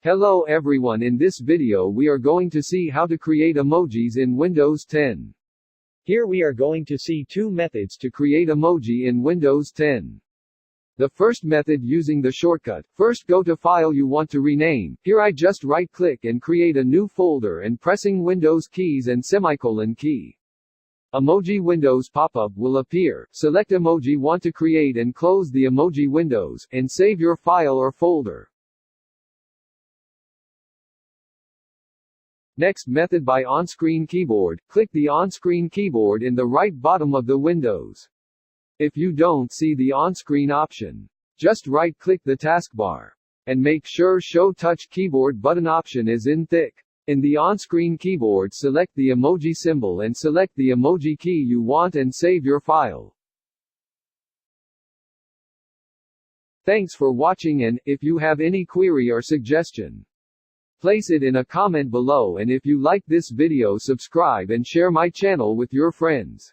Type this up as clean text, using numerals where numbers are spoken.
Hello everyone, in this video we are going to see how to create emojis in Windows 10. Here we are going to see two methods To create emoji in Windows 10. The first method using the shortcut. First go to file you want to rename. Here I just right click and create a new folder and pressing Windows keys and semicolon key. Emoji windows pop-up will appear. Select emoji want to create and close the emoji windows, and save your file or folder. Next method by on-screen keyboard. Click the on-screen keyboard in the right bottom of the windows. If you don't see the on-screen option, just right-click the taskbar. And make sure Show Touch Keyboard button option is in thick. In the on-screen keyboard select the emoji symbol and select the emoji key you want and save your file. Thanks for watching, and if you have any query or suggestion, place it in a comment below, and if you like this video subscribe and share my channel with your friends.